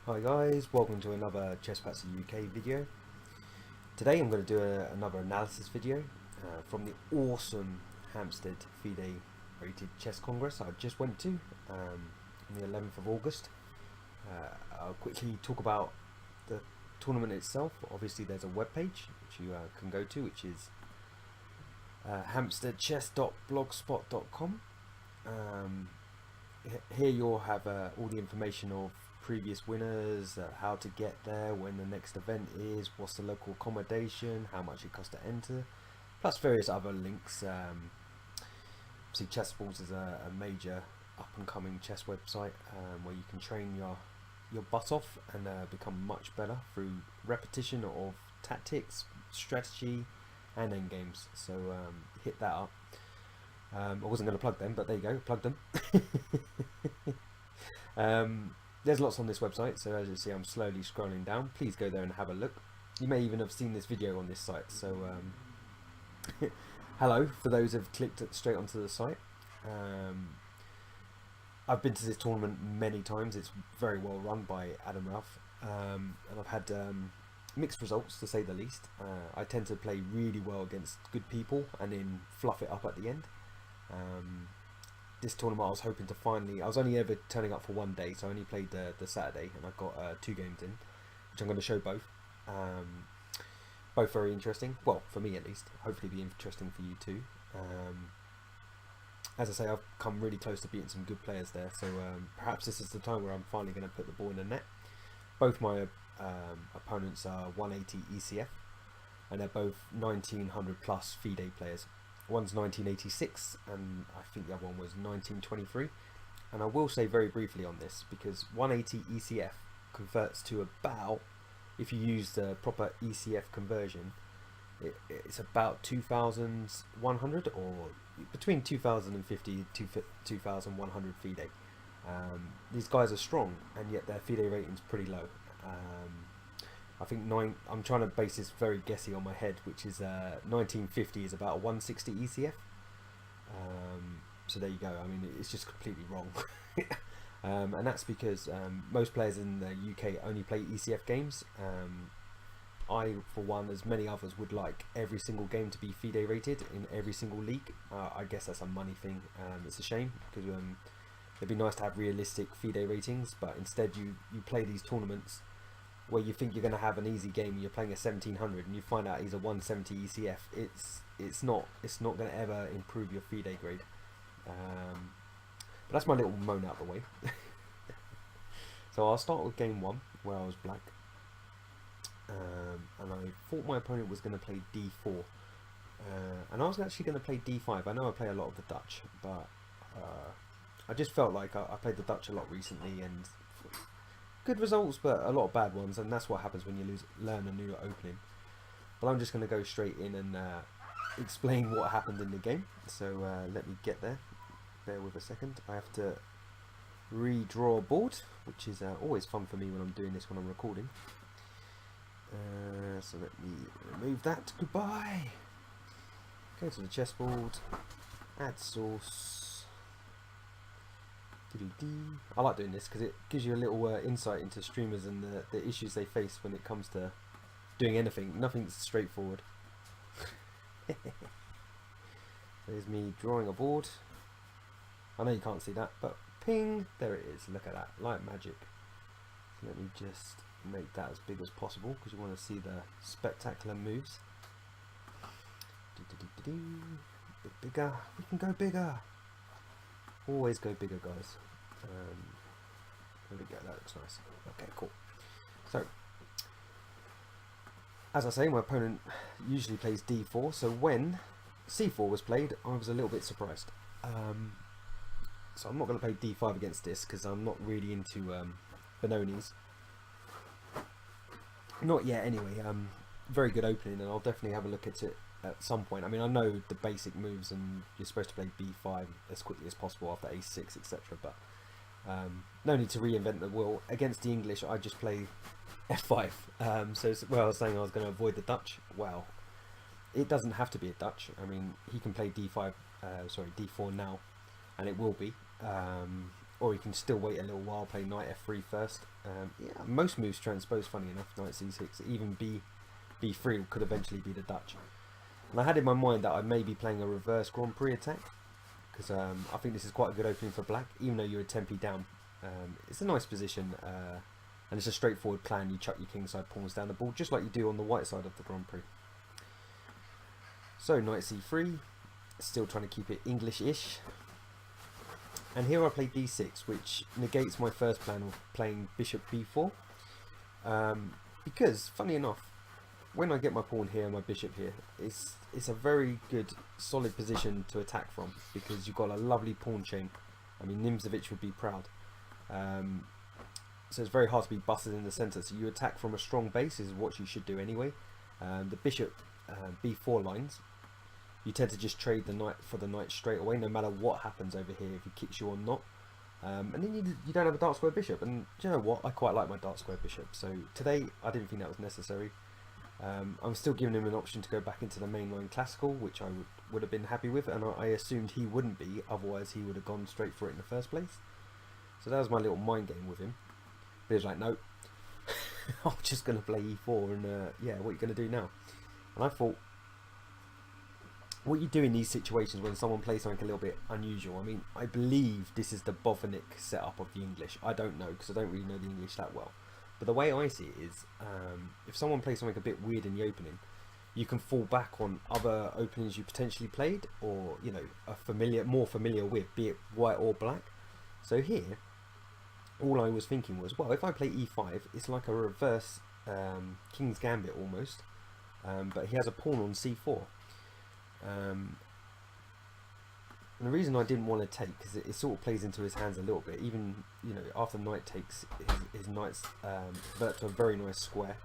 Hi guys, welcome to another Chess UK video. Today I'm going to do another analysis video from the awesome Hampstead FIDE rated chess congress I just went to on the 11th of August. I'll quickly talk about the tournament itself. Obviously there's a webpage which you can go to, which is hampsteadchess.blogspot.com. Here you'll have all the information of previous winners, how to get there, when the next event is, what's the local accommodation, how much it costs to enter, plus various other links. See, Chessballs is a major up-and-coming chess website where you can train your butt off and become much better through repetition of tactics, strategy, and endgames. So hit that up. I wasn't going to plug them, but there you go, plug them. There's lots on this website, so as you see I'm slowly scrolling down. Please go there and have a look. You may even have seen this video on this site, so hello for those who have clicked straight onto the site. I've been to this tournament many times. It's very well run by Adam Ralph, and I've had mixed results to say the least. I tend to play really well against good people and then fluff it up at the end. This tournament I was hoping to finally, I was only ever turning up for one day, so I only played the Saturday, and I got 2 games in, which I'm going to show both. Both very interesting, well, for me at least, hopefully be interesting for you too. As I say, I've come really close to beating some good players there, so perhaps this is the time where I'm finally going to put the ball in the net. Both my opponents are 180 ECF, and they're both 1900 plus FIDE players. One's 1986 and I think the other one was 1923, and I will say very briefly on this, because 180 ECF converts to about, if you use the proper ECF conversion, it's about 2100, or between 2050 to 2100 FIDE. These guys are strong and yet their FIDE rating's pretty low. I think I'm trying to base this very guessy on my head, which is 1950 is about a 160 ECF. So there you go. I mean, it's just completely wrong. And that's because most players in the UK only play ECF games. I, for one, as many others, would like every single game to be FIDE rated in every single league. I guess that's a money thing. It's a shame, because it'd be nice to have realistic FIDE ratings, but instead you play these tournaments where you think you're going to have an easy game and you're playing a 1700 and you find out he's a 170 ECF. It's not going to ever improve your FIDE grade. But that's my little moan out the way. So I'll start with game 1, where I was black, and I thought my opponent was going to play d4, and I was actually going to play d5. I know I play a lot of the Dutch, but I just felt like I played the Dutch a lot recently, and good results, but a lot of bad ones, and that's what happens when you learn a new opening. But I'm just going to go straight in and explain what happened in the game. So let me get there. Bear with a second. I have to redraw a board, which is always fun for me when I'm doing this when I'm recording. So let me remove that. Goodbye. Go to the chessboard. Add source. I like doing this because it gives you a little insight into streamers and the issues they face when it comes to doing anything. Nothing's straightforward. There's me drawing a board. I know you can't see that, but ping, there it is. Look at that, like magic. So let me just make that as big as possible, because you want to see the spectacular moves. Bit bigger, we can go bigger. Always go bigger, guys. There we go, that looks nice. Okay, cool. So, as I say, my opponent usually plays d4, so when c4 was played, I was a little bit surprised. So I'm not going to play d5 against this, because I'm not really into Benonis. Not yet, anyway. Very good opening, and I'll definitely have a look at it at some point. I mean, I know the basic moves, and you're supposed to play b5 as quickly as possible after a6, etc. But no need to reinvent the wheel. Against the English, I just play f5. So well, I was saying I was going to avoid the Dutch. Well, it doesn't have to be a Dutch. I mean, he can play d5, sorry, d4 now, and it will be. or you can still wait a little while, play knight f3 first. Yeah, most moves transpose, funny enough, knight c6, even b3 could eventually be the Dutch. And I had in my mind that I may be playing a reverse Grand Prix attack, because I think this is quite a good opening for black, even though you're a tempi down. It's a nice position, and it's a straightforward plan. You chuck your kingside pawns down the board, just like you do on the white side of the Grand Prix. So knight c3, still trying to keep it English-ish. And here I play d6, which negates my first plan of playing bishop b4. Because, funny enough, when I get my pawn here and my bishop here, it's a very good, solid position to attack from, because you've got a lovely pawn chain. I mean, Nimzovich would be proud. So it's very hard to be busted in the centre, so you attack from a strong base is what you should do anyway. The bishop b4 lines, you tend to just trade the knight for the knight straight away, no matter what happens over here, if he kicks you or not. And then you don't have a dark square bishop, and do you know what, I quite like my dark square bishop, so today I didn't think that was necessary. I'm still giving him an option to go back into the mainline classical, which I would have been happy with, and I assumed he wouldn't be, otherwise he would have gone straight for it in the first place. So that was my little mind game with him. But he was like, no, I'm just going to play e4, and yeah, what are you going to do now? And I thought, what you do in these situations when someone plays something a little bit unusual, I mean, I believe this is the Botvinnik setup of the English. I don't know, because I don't really know the English that well. But the way I see it is, if someone plays something a bit weird in the opening, you can fall back on other openings you potentially played, or, you know, more familiar with, be it white or black. So here, all I was thinking was, well, if I play e5, it's like a reverse King's Gambit almost, but he has a pawn on c4. And the reason I didn't want to take, because it sort of plays into his hands a little bit, even, you know, after knight takes, his knights revert to a very nice square,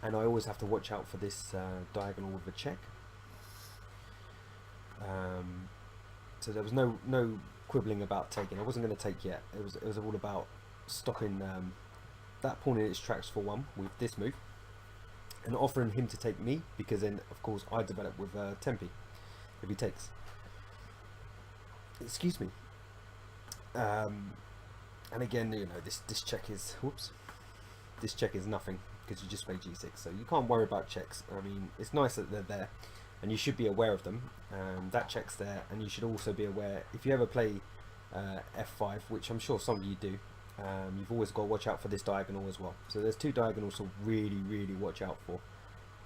and I always have to watch out for this diagonal with a check. So there was no quibbling about taking. I wasn't going to take yet. It was all about stopping that pawn in its tracks for one with this move, and offering him to take me, because then of course I develop with tempi if he takes. Excuse me. And again, you know, this check is, whoops, this check is nothing, because you just play g6, so you can't worry about checks. I mean, it's nice that they're there, and you should be aware of them. That check's there, and you should also be aware, if you ever play f5, which I'm sure some of you do, you've always got to watch out for this diagonal as well. So there's two diagonals to really watch out for,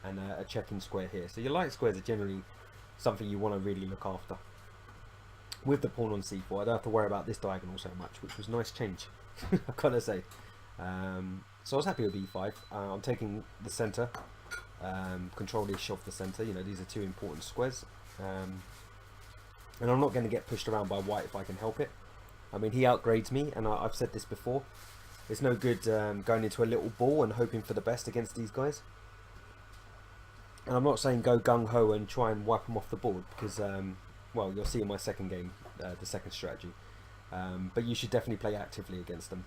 and a checking square here. So your light squares are generally something you want to really look after. With the pawn on c4, I don't have to worry about this diagonal so much, which was a nice change, I've got to say. So I was happy with e5. I'm taking the centre, control-ish of the centre. You know, these are two important squares, and I'm not going to get pushed around by white if I can help it. I mean, he outgrades me, and I've said this before. It's no good going into a little ball and hoping for the best against these guys. And I'm not saying go gung-ho and try and wipe them off the board, because, well, you'll see in my second game, the second strategy. But you should definitely play actively against them.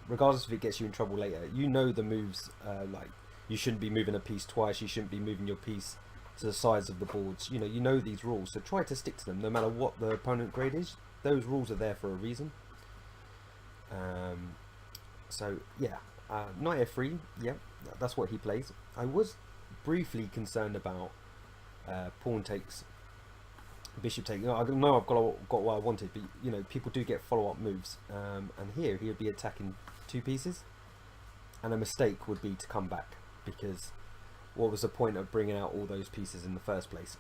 Regardless if it gets you in trouble later. You know the moves, like, you shouldn't be moving a piece twice, you shouldn't be moving your piece to the sides of the boards. You know these rules, so try to stick to them, no matter what the opponent grade is. Those rules are there for a reason. So, yeah, knight f3, yeah, that's what he plays. I was briefly concerned about pawn takes, bishop take. You know, I know I've got what I wanted, but you know, people do get follow-up moves, and here he would be attacking two pieces, and a mistake would be to come back, because what was the point of bringing out all those pieces in the first place?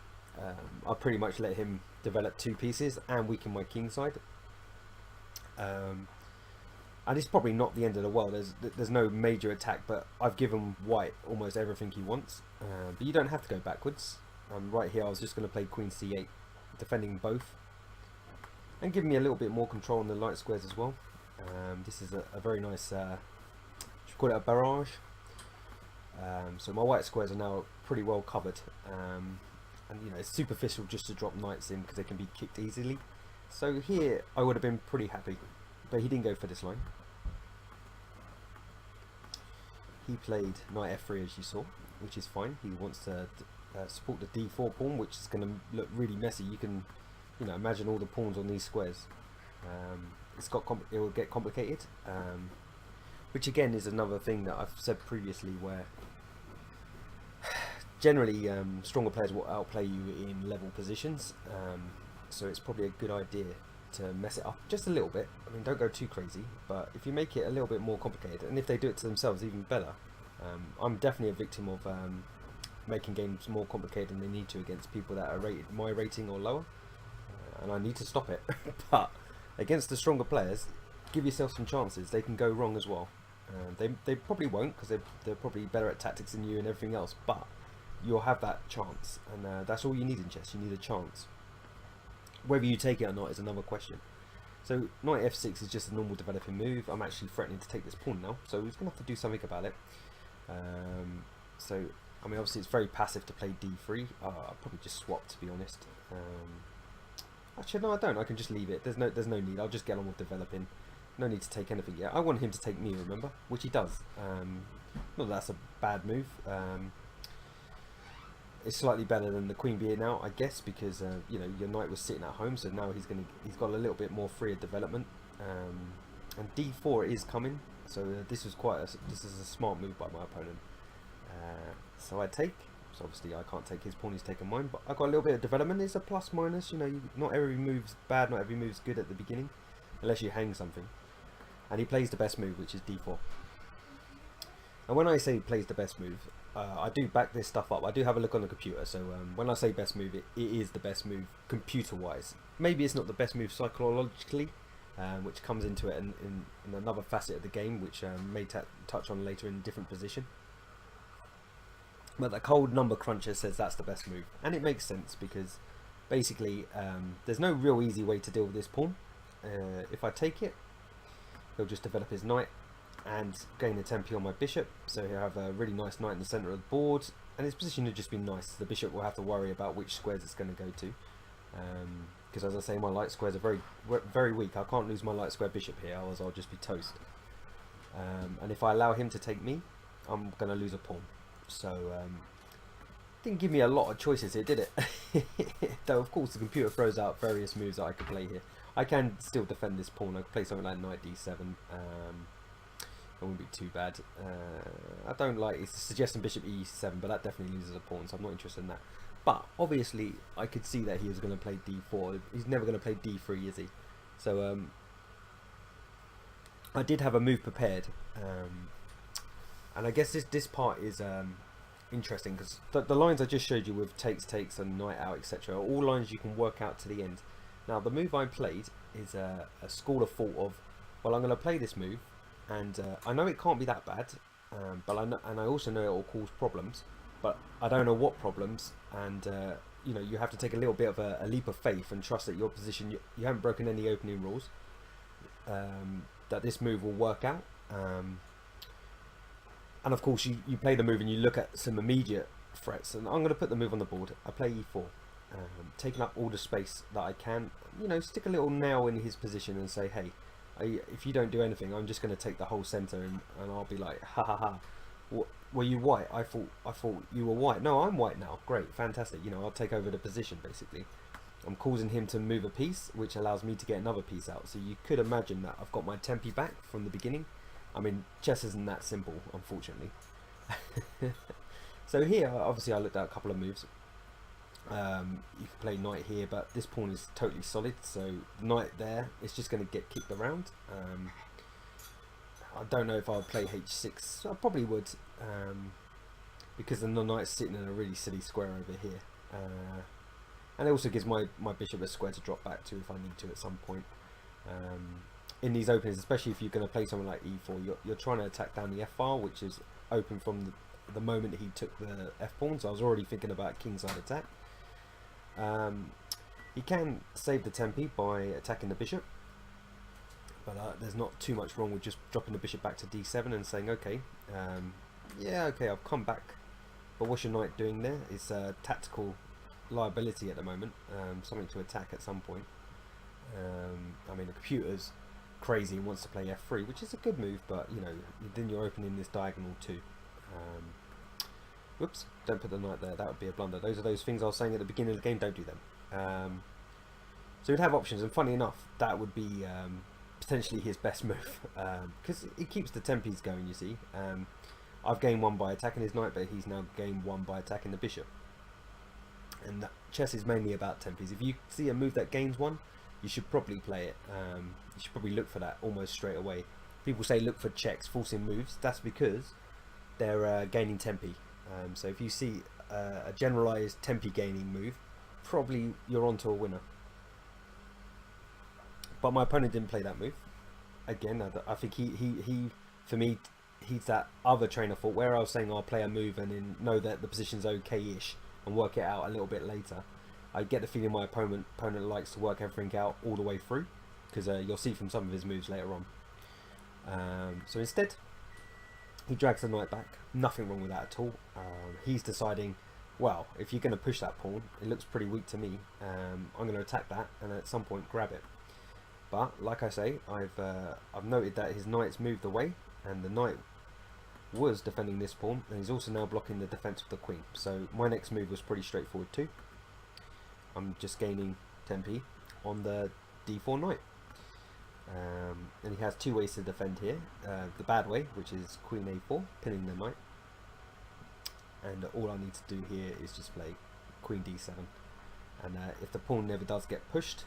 I pretty much let him develop two pieces and weaken my king side, and it's probably not the end of the world. There's no major attack, but I've given white almost everything he wants. But you don't have to go backwards. Right here I was just going to play queen c8, defending both, and giving me a little bit more control on the light squares as well. This is a very nice, should we call it a barrage? So my white squares are now pretty well covered, and you know, it's superficial just to drop knights in because they can be kicked easily. So here I would have been pretty happy, but he didn't go for this line. He played knight f3, as you saw, which is fine. He wants to support the d4 pawn, which is going to look really messy. You can, you know, imagine all the pawns on these squares. it will get complicated, which again is another thing that I've said previously, where generally stronger players will outplay you in level positions, so it's probably a good idea to mess it up just a little bit. I mean, don't go too crazy, but if you make it a little bit more complicated, and if they do it to themselves, even better. I'm definitely a victim of making games more complicated than they need to against people that are rated my rating or lower, and I need to stop it. But against the stronger players, give yourself some chances. They can go wrong as well. They probably won't, because they're probably better at tactics than you and everything else, but you'll have that chance, and that's all you need in chess. You need a chance. Whether you take it or not is another question. So knight f6 is just a normal developing move. I'm actually threatening to take this pawn now, so he's going to have to do something about it. So I mean, obviously it's very passive to play d3. I'll probably just swap, to be honest. Actually, no, I don't. I can just leave it. There's no need. I'll just get on with developing. No need to take anything yet. I want him to take me, remember, which he does. Not that that's a bad move. It's slightly better than the queen being out, I guess, because you know, your knight was sitting at home, so now he's got a little bit more freer development. And d4 is coming, so this is a smart move by my opponent. So I take. So obviously I can't take his pawn, he's taken mine, but I got a little bit of development. It's a plus minus, you know. Not every move's bad, not every move's good at the beginning, unless you hang something. And he plays the best move, which is d4. And when I say he plays the best move, I do back this stuff up. I do have a look on the computer, so when I say best move, it is the best move computer-wise. Maybe it's not the best move psychologically, which comes into it in another facet of the game, which may touch on later in a different position. But the cold number cruncher says that's the best move, and it makes sense, because basically there's no real easy way to deal with this pawn. If I take it, he'll just develop his knight and gain a tempi on my bishop, so he'll have a really nice knight in the centre of the board, and his position will just be nice. The bishop will have to worry about which squares it's going to go to, because as I say, my light squares are very weak. I can't lose my light square bishop here, otherwise I'll just be toast. And if I allow him to take me, I'm going to lose a pawn. So didn't give me a lot of choices here, did it? Though of course the computer throws out various moves that I could play here. I can still defend this pawn. I could play something like knight d7. It wouldn't be too bad. I don't like, it's suggesting bishop e7, but that definitely loses a pawn, so I'm not interested in that. But obviously I could see that he was going to play d4. He's never going to play d3, is he? So I did have a move prepared, and I guess this part is interesting, because the lines I just showed you with takes and knight out, etc., are all lines you can work out to the end. Now the move I played is a school of thought of, well, I'm going to play this move, and I know it can't be that bad, but I also know it will cause problems, but I don't know what problems, and you know, you have to take a little bit of a leap of faith and trust that your position, you haven't broken any opening rules, that this move will work out. And of course you play the move and you look at some immediate threats, and I'm going to put the move on the board. I play e4, taking up all the space that I can, you know, stick a little nail in his position and say, hey, if you don't do anything, I'm just going to take the whole centre, and I'll be like, ha ha ha, were you white? I thought you were white. No, I'm white now. Great, fantastic. You know, I'll take over the position, basically. I'm causing him to move a piece, which allows me to get another piece out. So you could imagine that I've got my tempi back from the beginning. I mean, chess isn't that simple, unfortunately. So here, obviously, I looked at a couple of moves. You can play knight here, but this pawn is totally solid, so the knight there is just going to get kicked around. I don't know if I would play h6. I probably would, because the knight's sitting in a really silly square over here. And it also gives my bishop a square to drop back to if I need to at some point. In these openings, especially if you're going to play something like e4, you're trying to attack down the f file, which is open from the moment he took the f pawn, so I was already thinking about kingside attack. He can save the tempi by attacking the bishop, but there's not too much wrong with just dropping the bishop back to d7 and saying, okay, yeah, okay, I've come back, but what's your knight doing there? It's a tactical liability at the moment, something to attack at some point. I mean, the computer's crazy and wants to play f3, which is a good move, but you know, then you're opening this diagonal too. Whoops, don't put the knight there, that would be a blunder. Those are those things I was saying at the beginning of the game, don't do them. So you'd have options, and funny enough, that would be potentially his best move, because it keeps the tempies going, you see. I've gained one by attacking his knight, but he's now gained one by attacking the bishop. And chess is mainly about tempies. If you see a move that gains one, you should probably play it. You should probably look for that almost straight away. People say look for checks, forcing moves. That's because they're gaining tempi. So if you see a generalized tempi gaining move, probably you're onto a winner. But my opponent didn't play that move. Again, I think he for me, he's that other train of thought where I was saying I'll play a move and then know that the position's okay-ish and work it out a little bit later. I get the feeling my opponent likes to work everything out all the way through, because you'll see from some of his moves later on. So instead, he drags the knight back. Nothing wrong with that at all. He's deciding, well, if you're going to push that pawn, it looks pretty weak to me. I'm going to attack that and at some point grab it. But like I say, I've noted that his knight's moved away, and the knight was defending this pawn, and he's also now blocking the defense of the queen. So my next move was pretty straightforward too. I'm just gaining tempi on the d4 knight. And he has two ways to defend here. The bad way, which is queen a4, pinning the knight. And all I need to do here is just play queen d7. And if the pawn never does get pushed,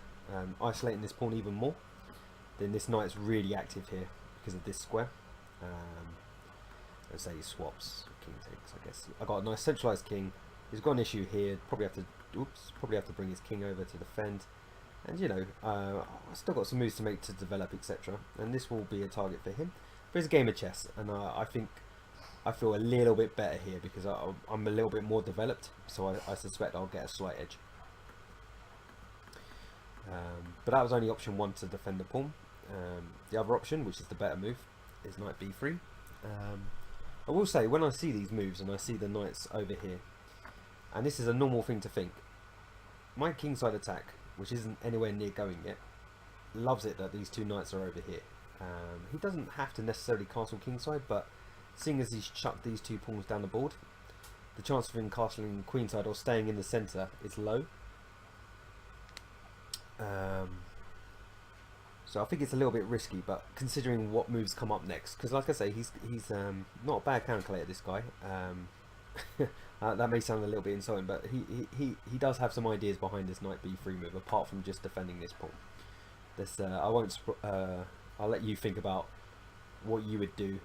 isolating this pawn even more, then this knight's really active here because of this square. Let's say he swaps, king takes, I guess. I got a nice centralized king. He's got an issue here. Probably have to bring his king over to defend. And you know, I've still got some moves to make to develop, etc. And this will be a target for him. But it's a game of chess, and I think I feel a little bit better here because I'm a little bit more developed. So I suspect I'll get a slight edge. But that was only option one to defend the pawn. The other option, which is the better move, is knight b3. I will say, when I see these moves and I see the knights over here, and this is a normal thing to think, my kingside attack, which isn't anywhere near going yet, loves it that these two knights are over here. He doesn't have to necessarily castle kingside, but seeing as he's chucked these two pawns down the board, the chance of him castling queenside or staying in the centre is low. So I think it's a little bit risky, but considering what moves come up next, because like I say, he's not a bad calculator, this guy. That may sound a little bit insulting, but he does have some ideas behind this knight b3 move, apart from just defending this pawn. This I'll let you think about what you would do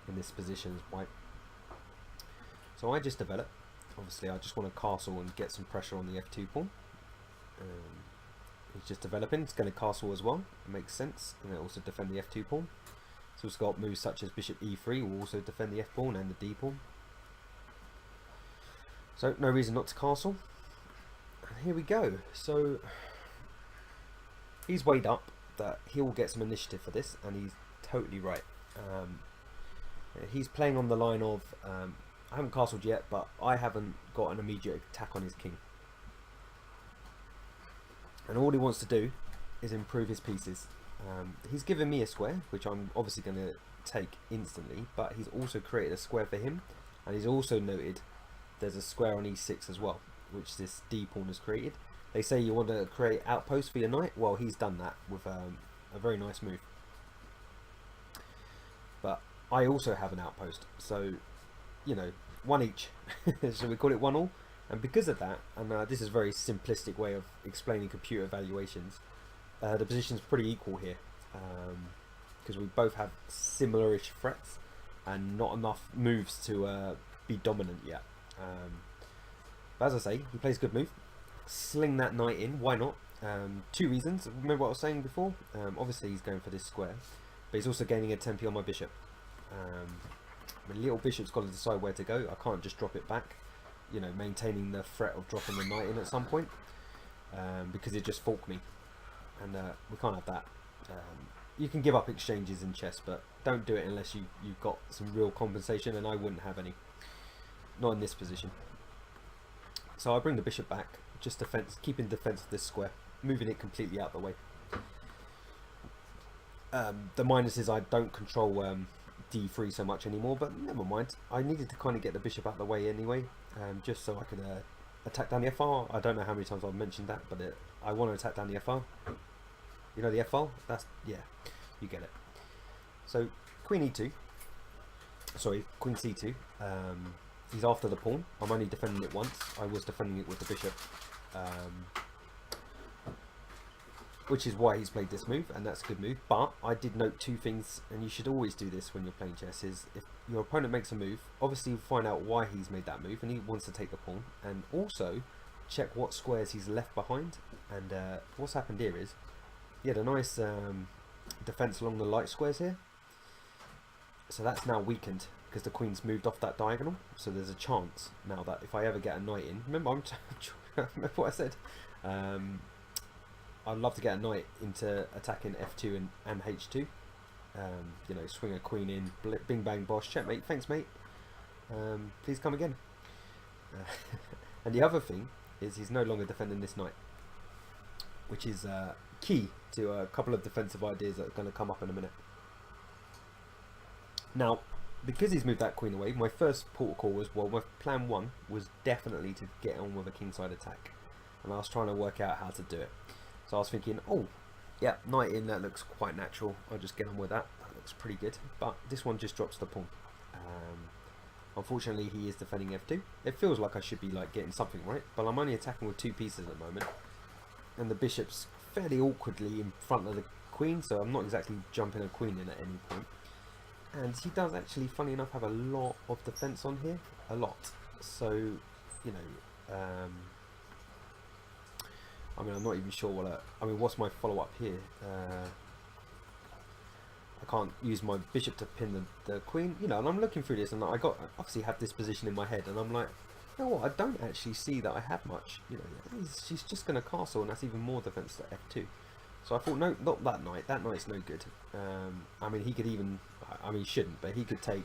in this position as white. So I just develop. Obviously, I just want to castle and get some pressure on the f2 pawn. He's just developing. It's going to castle as well. It makes sense. And it'll also defend the f2 pawn. So it's got moves such as bishop e3 will also defend the f pawn and the d pawn. So no reason not to castle. And here we go. So he's weighed up that he'll get some initiative for this, and he's totally right. He's playing on the line of I haven't castled yet, but I haven't got an immediate attack on his king. And all he wants to do is improve his pieces. He's given me a square, which I'm obviously going to take instantly, but he's also created a square for him, and he's also noted there's a square on e6 as well, which this d pawn has created. They say you want to create outposts for your knight. Well, he's done that with a very nice move. But I also have an outpost, so you know, one each. So we call it 1-1. And because of that, and this is a very simplistic way of explaining computer valuations, the position's pretty equal here, because we both have similar-ish threats and not enough moves to be dominant yet. But as I say, he plays a good move. Sling that knight in, why not? Two reasons. Remember what I was saying before? Obviously he's going for this square, but he's also gaining a tempi on my bishop. My little bishop's got to decide where to go. I can't just drop it back, you know, maintaining the threat of dropping the knight in at some point, because it just forked me, and we can't have that. You can give up exchanges in chess, but don't do it unless you've got some real compensation, and I wouldn't have any. Not in this position. So I bring the bishop back, just defense, keeping defense of this square, moving it completely out the way. The minus is I don't control d3 so much anymore, but never mind. I needed to kind of get the bishop out of the way anyway, just so I could attack down the FR. I don't know how many times I've mentioned that, but I want to attack down the FR. You know the f-file? That's, yeah, you get it. So queen e2, sorry, queen c2. He's after the pawn. I'm only defending it once. I was defending it with the bishop, which is why he's played this move, and that's a good move. But I did note two things, and you should always do this when you're playing chess, is if your opponent makes a move, obviously find out why he's made that move, and he wants to take the pawn, and also check what squares he's left behind. And what's happened here is he had a nice defense along the light squares here, so that's now weakened because the queen's moved off that diagonal. So there's a chance now that if I ever get a knight in, remember remember what I said, I'd love to get a knight into attacking f2 and h2. You know, swing a queen in, bing bang bosh, checkmate, thanks mate, please come again. And the other thing is he's no longer defending this knight, which is key to a couple of defensive ideas that are going to come up in a minute. Now, because he's moved that queen away, my first port call was, well, my plan one was definitely to get on with a kingside attack, and I was trying to work out how to do it. So I was thinking, oh yeah, knight in, that looks quite natural, I'll just get on with that, that looks pretty good. But this one just drops the pawn. Unfortunately he is defending f2. It feels like I should be like getting something right, but I'm only attacking with two pieces at the moment, and the bishop's fairly awkwardly in front of the queen, so I'm not exactly jumping a queen in at any point. And he does actually, funny enough, have a lot of defense on here, a lot. So, you know, I mean, I'm not even sure what I mean, what's my follow-up here? I can't use my bishop to pin the queen, you know, and I'm looking through this, and I obviously have this position in my head, and I'm like, you know what, I don't actually see that I have much, you know, she's just going to castle, and that's even more defense to f2. So I thought, no, not that knight, that knight's no good. I mean, he could even, I mean, he shouldn't, but he could take,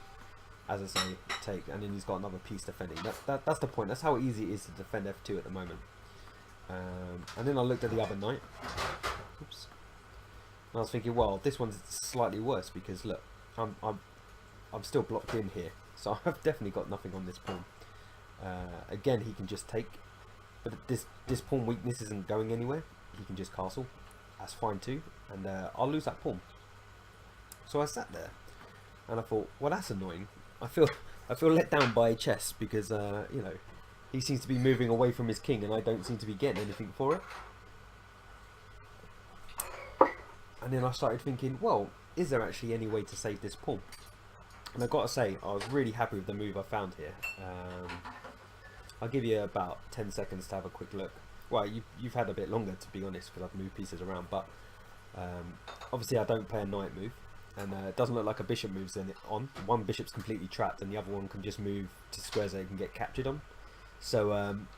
as I say, take, and then he's got another piece defending. That's the point, that's how easy it is to defend f2 at the moment. And then I looked at the other knight. Oops. And I was thinking, well, this one's slightly worse because look, I'm still blocked in here, so I've definitely got nothing on this pawn. Again, he can just take, but this pawn weakness isn't going anywhere. He can just castle. That's fine too, and I'll lose that pawn. So I sat there, and I thought, well, that's annoying. I feel let down by chess because you know, he seems to be moving away from his king, and I don't seem to be getting anything for it. And then I started thinking, well, is there actually any way to save this pawn? And I've got to say, I was really happy with the move I found here. I'll give you about 10 seconds to have a quick look. Well, you've had a bit longer, to be honest, because I've moved pieces around. But obviously I don't play a knight move, and it doesn't look like a bishop moves in it on. One bishop's completely trapped, and the other one can just move to squares that it can get captured on. So,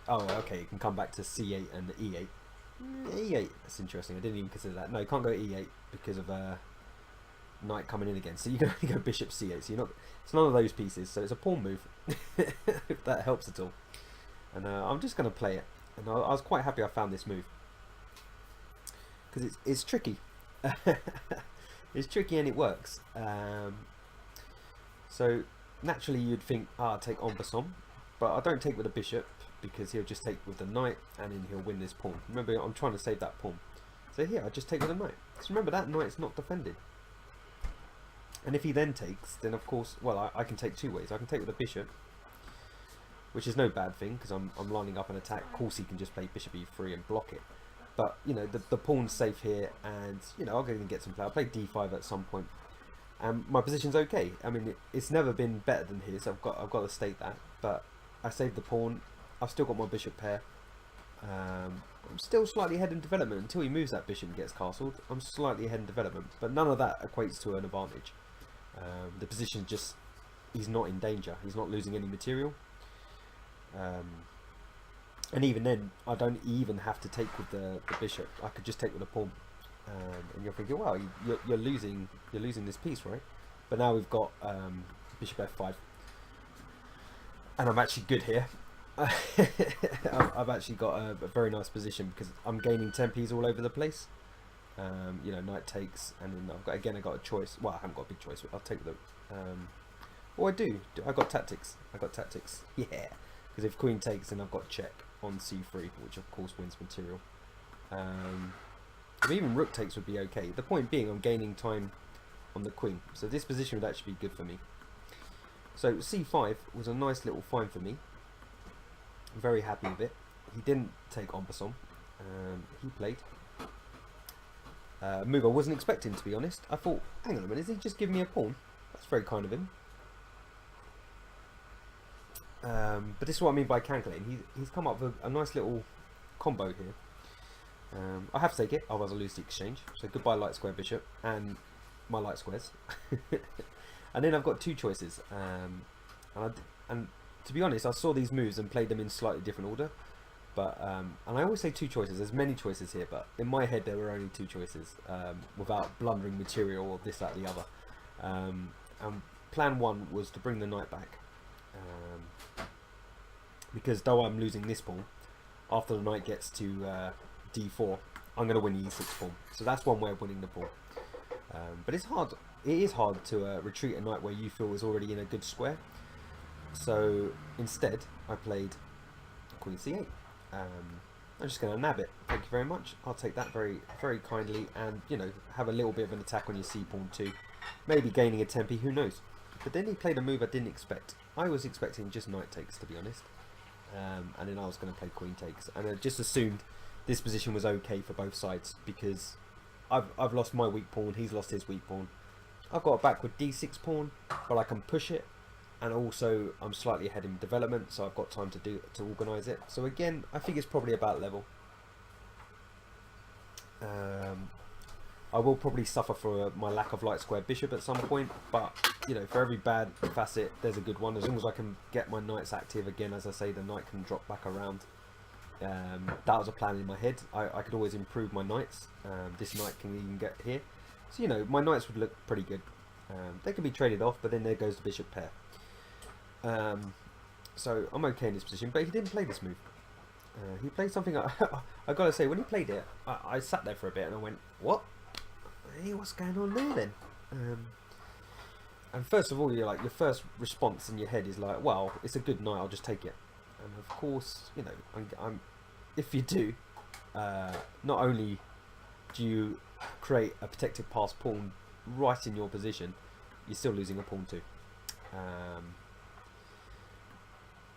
oh, okay, you can come back to c8 and e8. E8, that's interesting, I didn't even consider that. No, you can't go e8 because of knight coming in again. So you can only go bishop c8, so you're not, it's none of those pieces, so it's a pawn move, if that helps at all. And I'm just going to play it, and I was quite happy I found this move, because it's tricky. It's tricky and it works. So naturally you'd think, take en passant, but I don't take with a bishop, because he'll just take with the knight, and then he'll win this pawn. Remember, I'm trying to save that pawn. So here, I just take with a knight. So remember, that knight's not defended. And if he then takes, then of course, well, I can take two ways. I can take with a bishop, which is no bad thing, because I'm lining up an attack. Of course, he can just play bishop e3 and block it. But, you know, the pawn's safe here, and, you know, I'll go and get some play. I'll play d5 at some point. And my position's okay. I mean, it's never been better than his. I've got to state that. But I saved the pawn. I've still got my bishop pair. I'm still slightly ahead in development until he moves that bishop and gets castled. I'm slightly ahead in development, but none of that equates to an advantage. The position just, he's not in danger. He's not losing any material. And even then, I don't even have to take with the bishop. I could just take with the pawn. And you're thinking, well, you're losing this piece, right? But now we've got bishop f5, and I'm actually good here. I've actually got a very nice position because I'm gaining tempies all over the place. You know, knight takes, and then I got a choice. Well, I haven't got a big choice. I'll take the. Oh, I do. I got tactics. Yeah, because if queen takes, then I've got check on c3, which of course wins material. But even rook takes would be okay. The point being, I'm gaining time on the queen, so this position would actually be good for me. So c5 was a nice little find for me. I'm very happy with it. He didn't take en passant. He played a move I wasn't expecting, to be honest. I thought, hang on a minute, is he just giving me a pawn? That's very kind of him. But this is what I mean by calculating. He's come up with a nice little combo here. I have to take it, otherwise I lose the exchange. So goodbye light square bishop and my light squares. And then I've got two choices. And to be honest, I saw these moves and played them in slightly different order. But and I always say two choices. There's many choices here, but in my head there were only two choices, without blundering material or this, that, the other. And plan one was to bring the knight back. Because though I'm losing this pawn, after the knight gets to d4, I'm going to win the e6 pawn. So that's one way of winning the pawn. But it's hard. It is hard to retreat a knight where you feel is already in a good square. So instead, I played queen c8. I'm just going to nab it. Thank you very much. I'll take that very, very kindly, and you know, have a little bit of an attack on your c pawn too. Maybe gaining a tempi. Who knows? But then he played a move I didn't expect. I was expecting just knight takes, to be honest. And then I was going to play queen takes, and I just assumed this position was okay for both sides because I've lost my weak pawn, he's lost his weak pawn. I've got a backward d6 pawn, but I can push it, and also I'm slightly ahead in development, so I've got time to organise it. So again, I think it's probably about level. I will probably suffer for my lack of light square bishop at some point, but you know, for every bad facet there's a good one. As long as I can get my knights active again, as I say, the knight can drop back around. That was a plan in my head. I could always improve my knights. This knight can even get here, so you know, my knights would look pretty good. They can be traded off, but then there goes the bishop pair. So I'm okay in this position, but he didn't play this move. He played something I gotta say, when he played it, I sat there for a bit and I went, what? Hey, what's going on there then? And first of all, you're like, your first response in your head is like, well, it's a good knight, I'll just take it. And of course, you know, if you do, not only do you create a protected pass pawn right in your position, you're still losing a pawn too.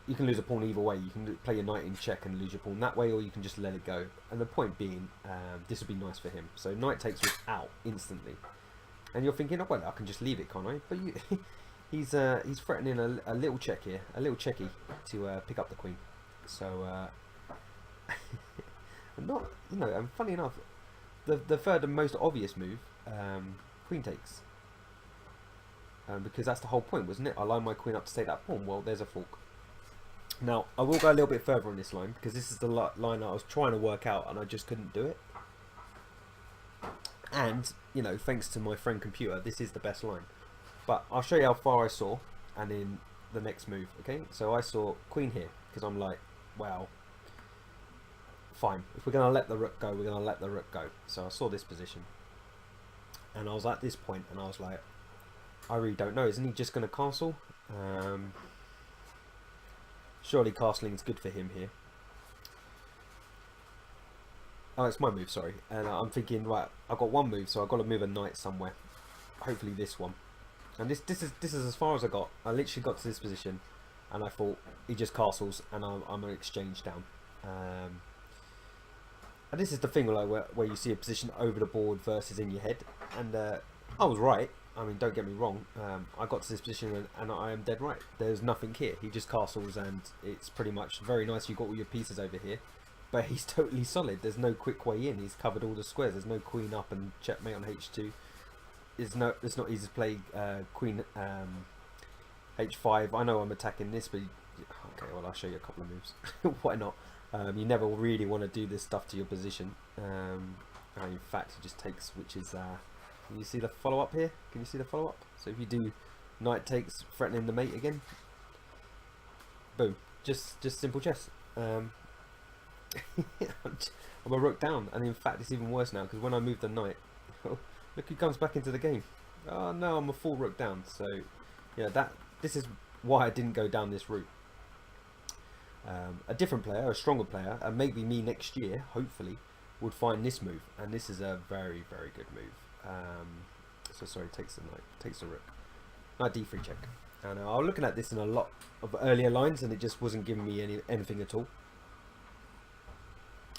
You can lose a pawn either way. You can play your knight in check and lose your pawn that way, or you can just let it go. And the point being, this would be nice for him. So knight takes was out instantly. And you're thinking, oh well, I can just leave it, can't I? But he's threatening a little check here, a little checky to pick up the queen. So not, you know, and funny enough, the third and most obvious move, queen takes. Because that's the whole point, wasn't it? I line my queen up to take that pawn. Well, there's a fork. Now, I will go a little bit further on this line, because this is the line that I was trying to work out and I just couldn't do it. And, you know, thanks to my friend computer, this is the best line. But I'll show you how far I saw, and in the next move, okay? So I saw queen here, because I'm like, wow, fine. If we're going to let the rook go, we're going to let the rook go. So I saw this position. And I was at this point, and I was like, I really don't know. Isn't he just going to castle? Surely castling is good for him here. Oh, it's my move, sorry. And I'm thinking, right, I've got one move, so I've got to move a knight somewhere. Hopefully this one. And this is as far as I got. I literally got to this position, and I thought he just castles, and I'm an exchange down. And this is the thing, like where you see a position over the board versus in your head. And I was right. I mean, don't get me wrong. I got to this position and I am dead right. There's nothing here. He just castles, and it's pretty much very nice. You've got all your pieces over here, but he's totally solid. There's no quick way in. He's covered all the squares. There's no queen up and checkmate on h2. It's not easy to play queen h5. I know I'm attacking this, but okay, well, I'll show you a couple of moves. Why not? You never really want to do this stuff to your position. In fact, he just takes, which is can you see the follow-up here? Can you see the follow-up? So if you do knight takes, threatening the mate again, boom, just simple chess. I'm a rook down, and in fact it's even worse now, because when I move the knight, look who comes back into the game. Oh no, I'm a full rook down. So yeah, this is why I didn't go down this route. A different player, a stronger player, and maybe me next year, hopefully, would find this move, and this is a very, very good move. So sorry, takes the knight, takes the rook, knight d3 check. And I was looking at this in a lot of earlier lines, and it just wasn't giving me anything at all.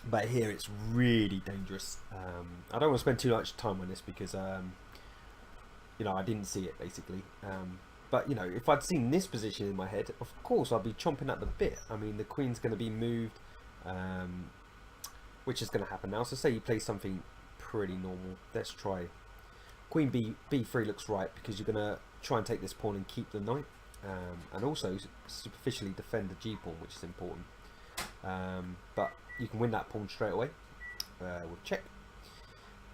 But here it's really dangerous. I don't want to spend too much time on this because you know, I didn't see it basically. But you know, if I'd seen this position in my head, of course I'd be chomping at the bit. I mean, the queen's going to be moved, which is going to happen now. So say you play something pretty normal. Let's try queen b3 looks right, because you're going to try and take this pawn and keep the knight, and also superficially defend the g pawn, which is important. But you can win that pawn straight away with check.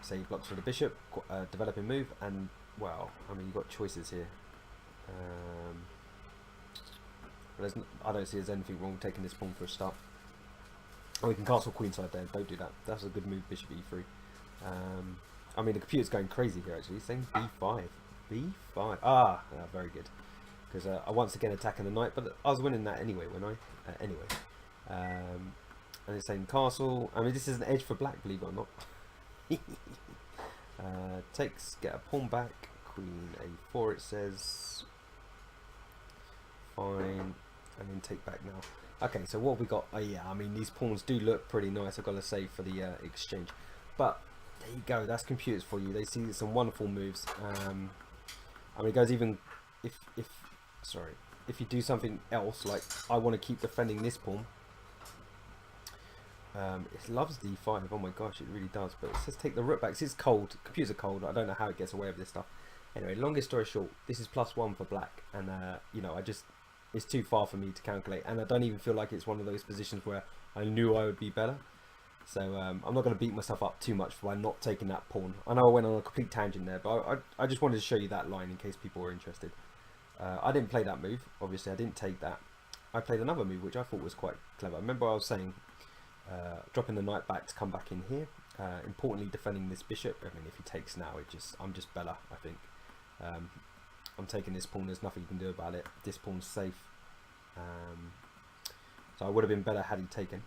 Say he blocks for the bishop, developing move, and well, I mean, you've got choices here. But I don't see there's anything wrong with taking this pawn for a start. Oh, we can castle queenside there. Don't do that. That's a good move, bishop e3. I mean, the computer's going crazy here actually. Saying b5, b5. Ah, very good. Because I once again attacking the knight, but I was winning that anyway, wasn't I? Anyway. And it's saying castle. I mean, this is an edge for black, believe it or not. Takes, get a pawn back. Queen a4, it says. Fine. And then take back now. Okay, so what have we got? Oh yeah, I mean, these pawns do look pretty nice, I've got to say, for the exchange. But there you go, that's computers for you. They see some wonderful moves. I mean, it goes even if you do something else, like I want to keep defending this pawn. It loves d5. Oh my gosh, it really does. But it says take the rook back. It's cold. Computers are cold. I don't know how it gets away with this stuff. Anyway, longest story short, this is +1 for black, and you know, it's too far for me to calculate, and I don't even feel like it's one of those positions where I knew I would be better. So I'm not going to beat myself up too much by not taking that pawn. I know I went on a complete tangent there, but I just wanted to show you that line in case people were interested. I didn't play that move. Obviously, I didn't take that. I played another move which I thought was quite clever. Remember I was saying dropping the knight back to come back in here. Importantly, defending this bishop. I mean, if he takes now, I'm just better, I think. I'm taking this pawn. There's nothing you can do about it. This pawn's safe. So I would have been better had he taken.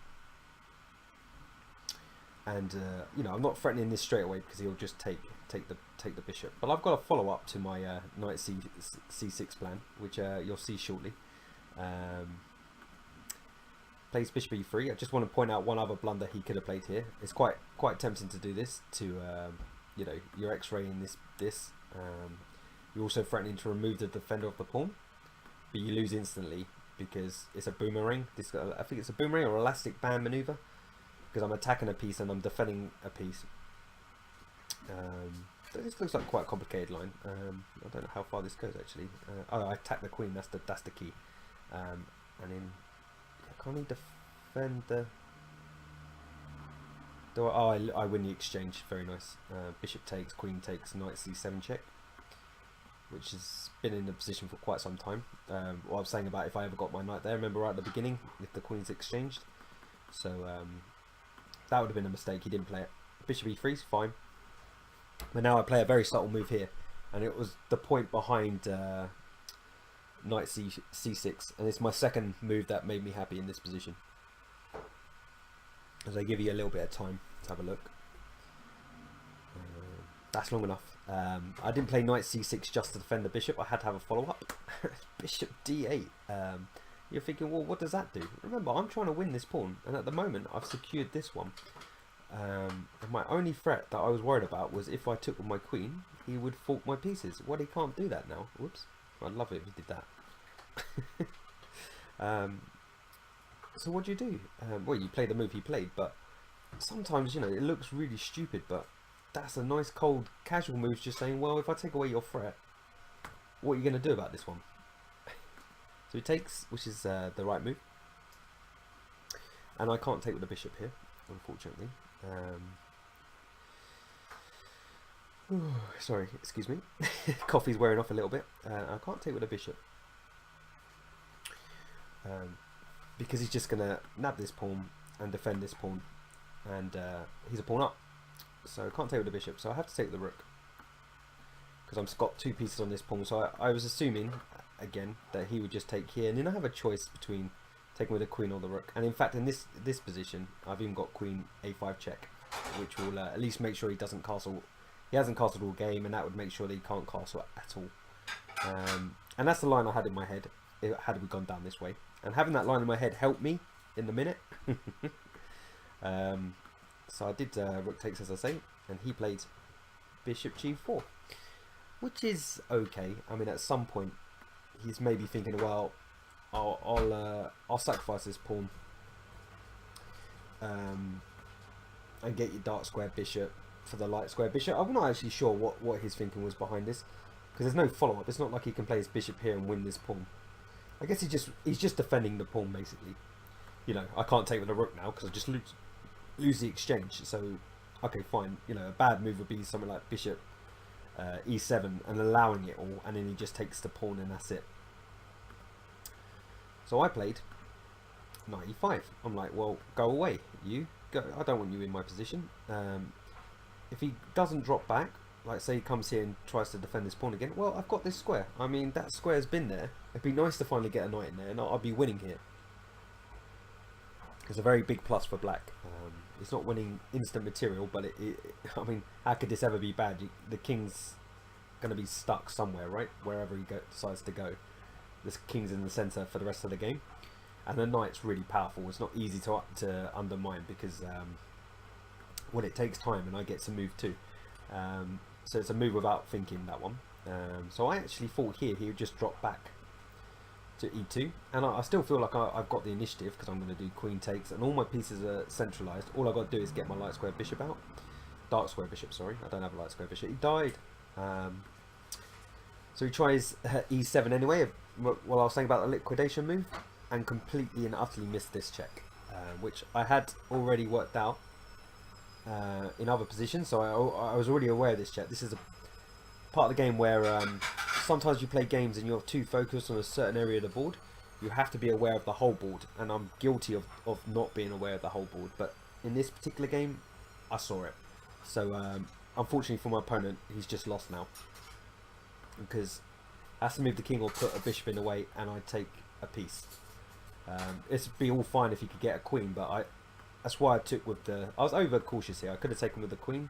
And you know, I'm not threatening this straight away because he'll just take the bishop. But I've got a follow up to my knight c6 plan, which you'll see shortly. Plays bishop e3. I just want to point out one other blunder he could have played here. It's quite tempting to do this to you know, you're x-raying this. You're also threatening to remove the defender of the pawn, but you lose instantly because it's a boomerang. I think it's a boomerang or elastic band maneuver, because I'm attacking a piece and I'm defending a piece. This looks like quite a complicated line. I don't know how far this goes actually. Oh, I attack the queen. That's the key. And then can't he defend the? I win the exchange. Very nice. Bishop takes, queen takes, knight c7 check, which has been in the position for quite some time. What I was saying about if I ever got my knight there, remember right at the beginning, if the queen's exchanged. So that would have been a mistake. He didn't play it. Bishop e3 is fine. But now I play a very subtle move here, and it was the point behind knight c6, and it's my second move that made me happy in this position. As I give you a little bit of time to have a look. That's long enough. I didn't play knight c6 just to defend the bishop. I had to have a follow-up. Bishop d8. You're thinking, well, what does that do? Remember, I'm trying to win this pawn, and at the moment I've secured this one. And my only threat that I was worried about was if I took with my queen, he would fork my pieces. Well, he can't do that now. Whoops. I'd love it if he did that. So what do you do? Well, you play the move he played, but sometimes, you know, it looks really stupid, but that's a nice cold casual move, just saying, well, if I take away your threat, what are you going to do about this one? So he takes, which is the right move, and I can't take with the bishop here, unfortunately. Sorry, excuse me. Coffee's wearing off a little bit. I can't take with the bishop because he's just going to nab this pawn and defend this pawn, and he's a pawn up. So I can't take with the bishop, so I have to take the rook because I've got two pieces on this pawn. So I was assuming again that he would just take here, and then I have a choice between taking with the queen or the rook. And in fact, in this position, I've even got queen a5 check. which will at least make sure he doesn't castle. He hasn't castled all game, and that would make sure that he can't castle at all. And that's the line I had in my head, had we gone down this way. And having that line in my head helped me in the minute. So I did rook takes, as I say, and he played bishop g4, which is okay. I mean, at some point, he's maybe thinking, well, I'll sacrifice this pawn and get your dark square bishop for the light square bishop. I'm not actually sure what his thinking was behind this, because there's no follow-up. It's not like he can play his bishop here and win this pawn. I guess he's just defending the pawn, basically. You know, I can't take with a rook now because I just lose the exchange. So, okay, fine. You know, a bad move would be something like bishop e7 and allowing it all, and then he just takes the pawn and that's it. So I played knight e5. I'm like, well, go away, you go. I don't want you in my position. If he doesn't drop back, like say he comes here and tries to defend this pawn again, well, I've got this square. I mean, that square's been there. It'd be nice to finally get a knight in there, and I'll be winning here. It's a very big plus for black. It's not winning instant material, but I mean, how could this ever be bad? The king's going to be stuck somewhere, right? Wherever he decides to go. This king's in the centre for the rest of the game. And the knight's really powerful. It's not easy to undermine, because well, it takes time, and I get to move too. So it's a move without thinking, that one. So I actually thought here he would just drop back to e2, and I still feel like I've got the initiative, because I'm going to do queen takes, and all my pieces are centralised. All I've got to do is get my light square bishop out. Dark square bishop, sorry. I don't have a light square bishop. He died. So he tries e7 anyway, while I was saying about the liquidation move, and completely and utterly missed this check, which I had already worked out in other positions, so I was already aware of this check. This is a part of the game where sometimes you play games and you're too focused on a certain area of the board. You have to be aware of the whole board, and I'm guilty of not being aware of the whole board, but in this particular game I saw it. So unfortunately for my opponent, he's just lost now, because has to move the king or put a bishop in the way, and I take a piece. It'd be all fine if he could get a queen, but that's why I took with I was over cautious here. I could have taken with the queen,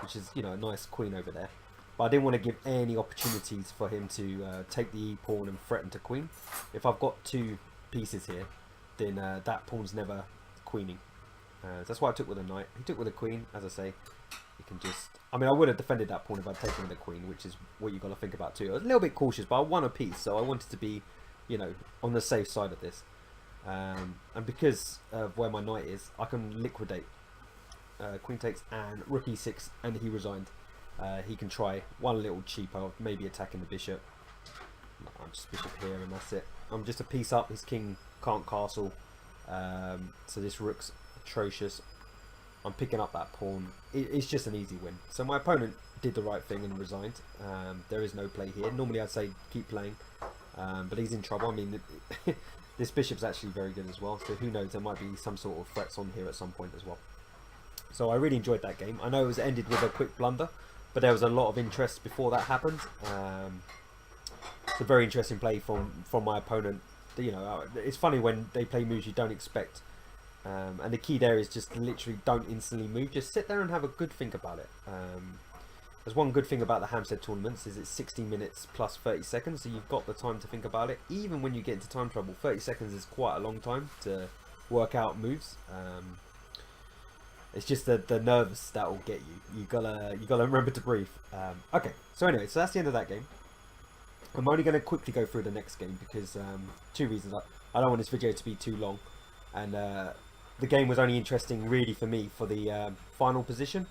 which is, you know, a nice queen over there, but I didn't want to give any opportunities for him to take the e pawn and threaten to queen. If I've got two pieces here, then that pawn's never queening. That's why I took with a knight. He took with a queen. As I say, you can just, I mean, I would have defended that pawn if I'd taken with a queen, which is what you've got to think about too. I was a little bit cautious, but I won a piece, so I wanted to be, you know, on the safe side of this. And because of where my knight is, I can liquidate queen takes and rook e6, and he resigned. He can try one little cheapo, maybe attacking the bishop. No, I'm just bishop here and that's it. I'm just a piece up. His king can't castle, so this rook's atrocious. I'm picking up that pawn. It's just an easy win. So my opponent did the right thing and resigned. There is no play here. Normally I'd say keep playing, but he's in trouble. I mean, this bishop's actually very good as well, so who knows, there might be some sort of threats on here at some point as well. So I really enjoyed that game. I know it was ended with a quick blunder, but there was a lot of interest before that happened. It's a very interesting play from my opponent. You know, it's funny when they play moves you don't expect, and the key there is just literally don't instantly move. Just sit there and have a good think about it. There's one good thing about the Hampstead tournaments is it's 60 minutes plus 30 seconds, so you've got the time to think about it. Even when you get into time trouble, 30 seconds is quite a long time to work out moves. It's just the nerves that will get you. You gotta remember to breathe. Okay, so anyway, so that's the end of that game. I'm only going to quickly go through the next game because two reasons. I don't want this video to be too long, and the game was only interesting really for me for the final position.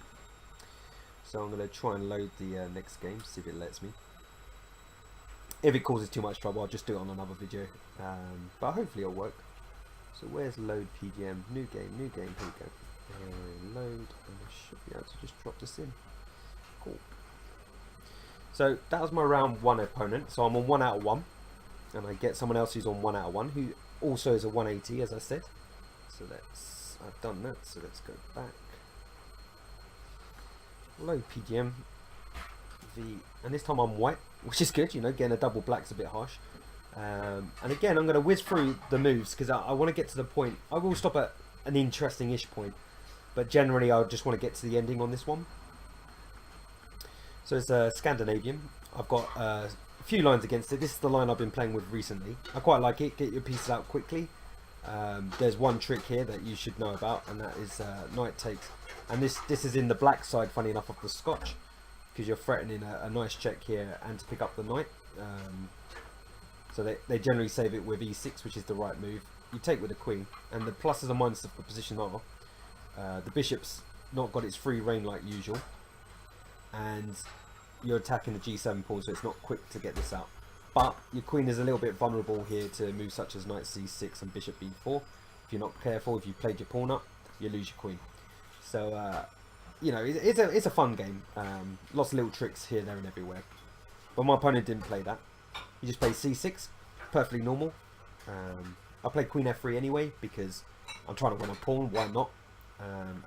So I'm going to try and load the next game, see if it lets me. If it causes too much trouble, I'll just do it on another video, but hopefully it'll work. So where's load PGM? New game, here we go. Load, and I should be able to just drop this in. Cool. So that was my round 1 opponent, so I'm on 1 out of 1, and I get someone else who's on 1 out of 1, who also is a 180, as I said. So I've done that, so let's go back. Load PGM V, and this time I'm white, which is good, you know, getting a double black's a bit harsh. And again, I'm going to whiz through the moves because I want to get to the point. I will stop at an interesting-ish point. but generally I just want to get to the ending on this one. So it's Scandinavian. I've got a few lines against it. This is the line I've been playing with recently. I quite like it. Get your pieces out quickly. There's one trick here that you should know about, and that is knight takes. And this is in the black side, funny enough, of the Scotch, because you're threatening a nice check here and to pick up the knight. So they generally save it with e6, which is the right move. You take with the queen, and the pluses and minuses of the position are the bishop's not got its free reign like usual, and you're attacking the g7 pawn, so it's not quick to get this out. But your queen is a little bit vulnerable here to moves such as knight c6 and bishop b4. If you're not careful, if you played your pawn up, you lose your queen. So you know, it's a fun game. Lots of little tricks here, there and everywhere. But my opponent didn't play that. He just played c6, perfectly normal. I played queen f3 anyway because I'm trying to win a pawn, why not?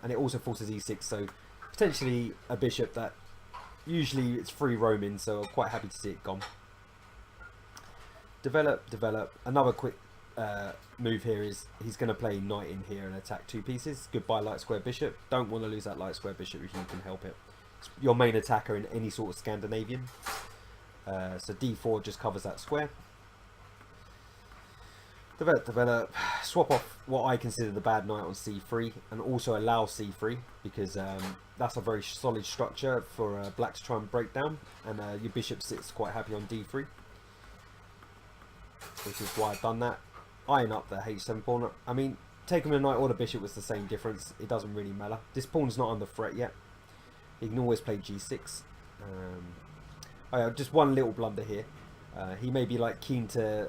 And it also forces e6, so potentially a bishop that usually it's free roaming, so I'm quite happy to see it gone. Develop. Another quick move here is he's going to play knight in here and attack two pieces. Goodbye light square bishop. Don't want to lose that light square bishop if you can help it. It's your main attacker in any sort of Scandinavian. So d4 just covers that square. Develop. Swap off what I consider the bad knight on c3 and also allow c3 because that's a very solid structure for black to try and break down, and your bishop sits quite happy on d3, which is why I've done that. Eyeing up the h7 pawn. I mean, taking the knight or the bishop was the same difference. It doesn't really matter. This pawn's not under threat yet. He can always play g6. Just one little blunder here. He may be like keen to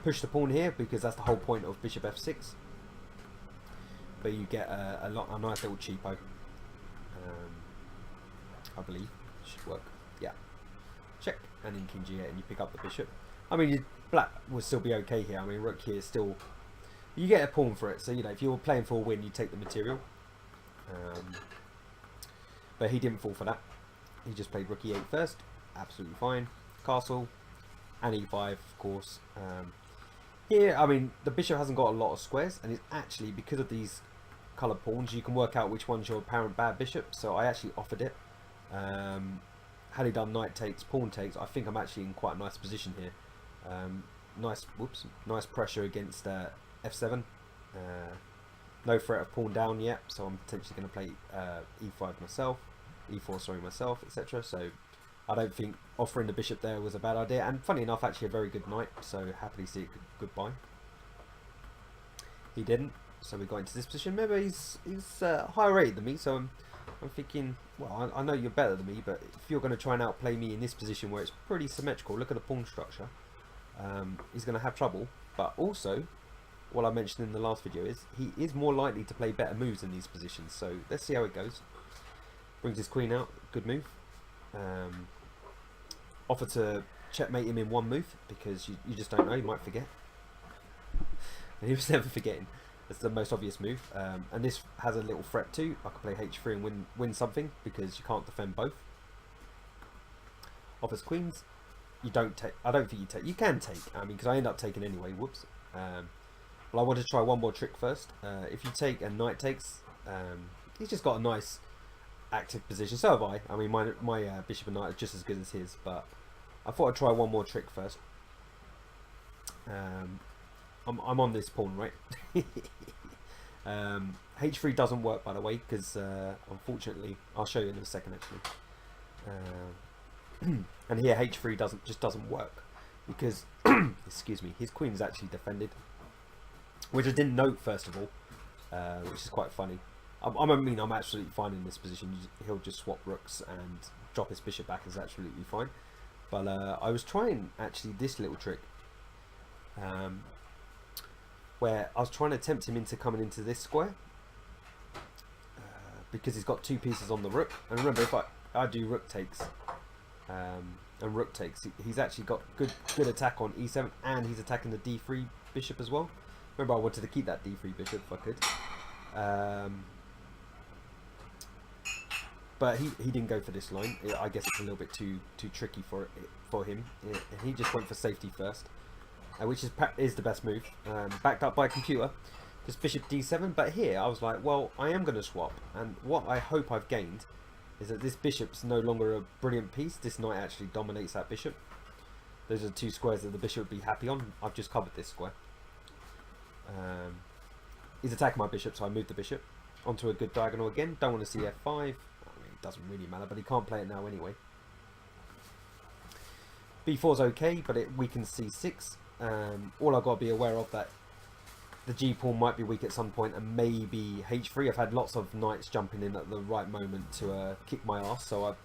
push the pawn here because that's the whole point of bishop f6. But you get a nice little cheapo. I believe should work. Yeah, check, and then king g8, and you pick up the bishop. I mean, black will still be okay here. I mean, rook here is still, you get a pawn for it. So you know, if you're playing for a win, you take the material. But he didn't fall for that. He just played rook e8 first. Absolutely fine. Castle. And e5, of course. Here, I mean, the bishop hasn't got a lot of squares, and it's actually, because of these coloured pawns, you can work out which one's your apparent bad bishop, so I actually offered it. Had he done knight takes, pawn takes, I think I'm actually in quite a nice position here. Nice pressure against f7. No threat of pawn down yet, so I'm potentially going to play e5 myself, e4, sorry, myself, etc. So I don't think offering the bishop there was a bad idea, and funny enough, actually a very good knight, so happily see it goodbye. He didn't, so we got into this position. Remember, he's higher rated than me, so I'm thinking, well, I know you're better than me, but if you're going to try and outplay me in this position where it's pretty symmetrical, look at the pawn structure, he's going to have trouble. But also, what I mentioned in the last video is he is more likely to play better moves in these positions, so let's see how it goes. Brings his queen out, good move. Offer to checkmate him in one move because you just don't know, you might forget. And he was never forgetting. That's the most obvious move. And this has a little threat too. I could play h3 and win something because you can't defend both. Offers queens. You don't take. I don't think you take. You can take. I mean, because I end up taking anyway. Whoops. Well, I want to try one more trick first. If you take and knight takes, he's just got a nice active position. So have I. I mean, my bishop and knight are just as good as his, but I thought I'd try one more trick first. I'm on this pawn, right? h3 doesn't work, by the way, because unfortunately, I'll show you in a second actually. And here h3 doesn't work because excuse me, his queen is actually defended, which I didn't note first of all, which is quite funny. I mean, I'm absolutely fine in this position. He'll just swap rooks and drop his bishop back, is absolutely fine. But I was trying actually this little trick, where I was trying to tempt him into coming into this square, because he's got two pieces on the rook. And remember, if I do rook takes, and rook takes, he's actually got good attack on e7, and he's attacking the d3 bishop as well. Remember, I wanted to keep that d3 bishop if I could. But he didn't go for this line. I guess it's a little bit too tricky for him. He just went for safety first, which is the best move. Backed up by a computer. just bishop d7. But here I was like, well, I am going to swap, and what I hope I've gained is that this bishop's no longer a brilliant piece. This knight actually dominates that bishop. Those are the two squares that the bishop would be happy on. I've just covered this square. He's attacking my bishop, so I moved the bishop onto a good diagonal again. Don't want to see f5. I mean, it doesn't really matter, but he can't play it now anyway. b4's okay, but it weakens c6. All I've got to be aware of that the g pawn might be weak at some point, and maybe h3. I've had lots of knights jumping in at the right moment to kick my ass, so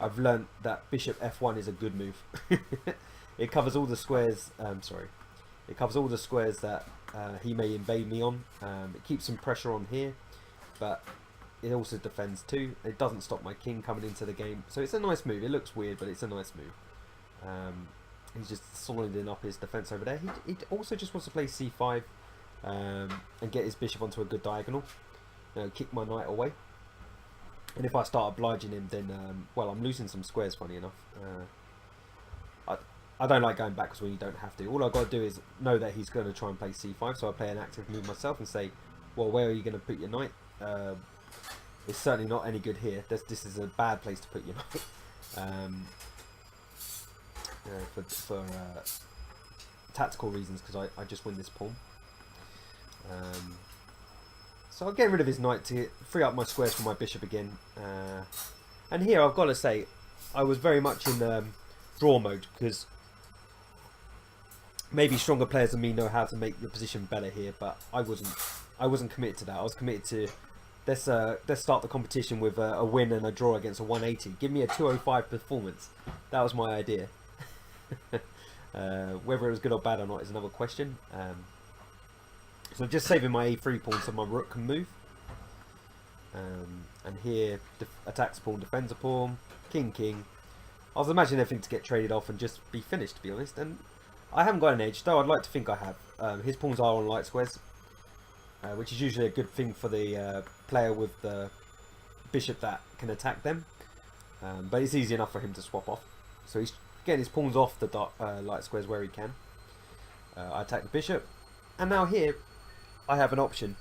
I've learned that bishop f1 is a good move. It covers all the squares. It covers all the squares that he may invade me on. It keeps some pressure on here, but it also defends too. It doesn't stop my king coming into the game, so it's a nice move. It looks weird, but it's a nice move. He's just soliding up his defense over there. He also just wants to play c5 and get his bishop onto a good diagonal. Kick my knight away. And if I start obliging him, then well, I'm losing some squares. Funny enough. I don't like going backwards when you don't have to. All I've got to do is know that he's going to try and play c5, so I play an active move myself and say, well, where are you going to put your knight? It's certainly not any good here. This is a bad place to put your knight. For tactical reasons, because I just win this pawn. So I'll get rid of his knight to free up my squares for my bishop again. And here I've got to say, I was very much in draw mode, because maybe stronger players than me know how to make your position better here, but I wasn't committed to that. I was committed to let's start the competition with a win and a draw against a 180. Give me a 205 performance. That was my idea. Whether it was good or bad or not is another question. So I'm just saving my a3 pawn so my rook can move. And here attacks pawn, defends a pawn, king, king. I was imagining everything to get traded off and just be finished, to be honest. And I haven't got an edge, though I'd like to think I have. His pawns are on light squares, which is usually a good thing for the player with the bishop that can attack them. But it's easy enough for him to swap off. So he's getting his pawns off the light squares where he can. I attack the bishop. And now here, I have an option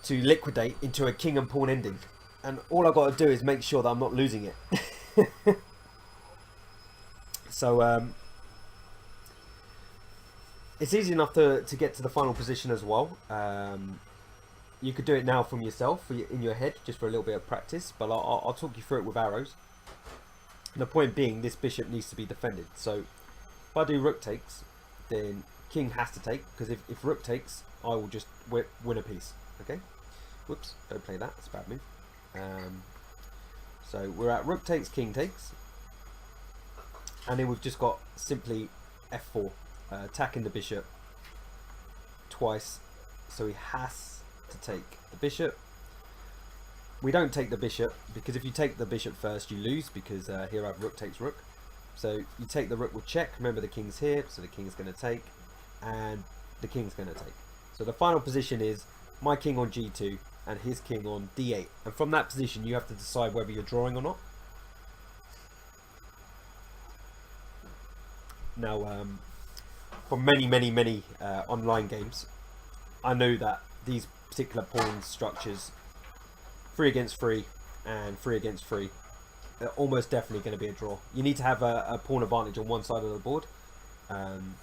to liquidate into a king and pawn ending. And all I've got to do is make sure that I'm not losing it. So it's easy enough to get to the final position as well. You could do it now from yourself, in your head, just for a little bit of practice. But I'll talk you through it with arrows. And the point being, this bishop needs to be defended. So if I do rook takes, then king has to take, because if rook takes, I will just win a piece. Okay? Whoops, don't play that. It's a bad move. So we're at rook takes, king takes. And then we've just got simply f4, attacking the bishop twice. So he has to take the bishop. We don't take the bishop, because if you take the bishop first, you lose, because here I have rook takes rook. So you take the rook with check. Remember, the king's here, so the king is going to take, and the king's going to take. So the final position is my king on g2 and his king on d8. And from that position, you have to decide whether you're drawing or not. Now, from many online games, I know that these particular pawn structures, 3 against 3 and 3 against 3, are almost definitely going to be a draw. You need to have a pawn advantage on one side of the board, and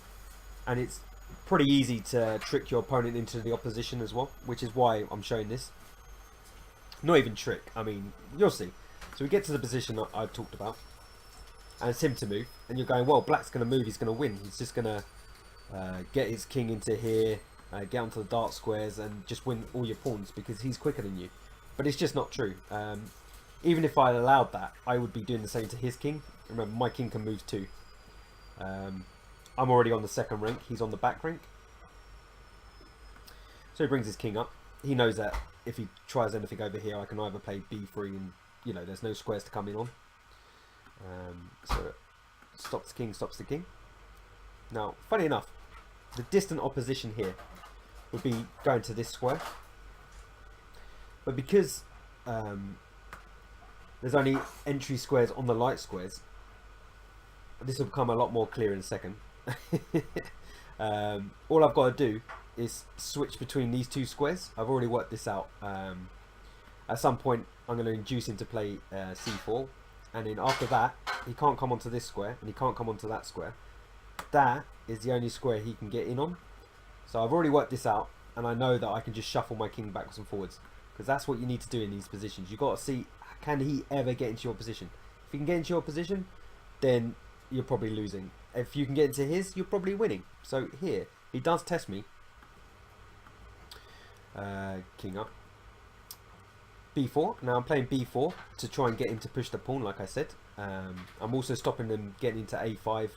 it's pretty easy to trick your opponent into the opposition as well, which is why I'm showing this. Not even trick, I mean, you'll see. So we get to the position that I talked about, and it's him to move, and you're going, well, black's going to move, he's going to win. He's just going to get his king into here, get onto the dark squares, and just win all your pawns because he's quicker than you. But it's just not true. Even if I allowed that, I would be doing the same to his king. Remember, my king can move too. I'm already on the second rank, he's on the back rank. So he brings his king up. He knows that if he tries anything over here, I can either play b3 and, you know, there's no squares to come in on. So stops the king, stops the king. Now, funny enough, the distant opposition here would be going to this square. But because there's only entry squares on the light squares, this will become a lot more clear in a second. All I've got to do is switch between these two squares. I've already worked this out. At some point, I'm going to induce him to play c4, and then after that, he can't come onto this square, and he can't come onto that square. That is the only square he can get in on. So I've already worked this out, and I know that I can just shuffle my king backwards and forwards, because that's what you need to do in these positions. You've got to see, can he ever get into your position? If he can get into your position, then you're probably losing. If you can get into his, you're probably winning. So here, he does test me. King up. b4. Now I'm playing b4 to try and get him to push the pawn, like I said. I'm also stopping him getting into a5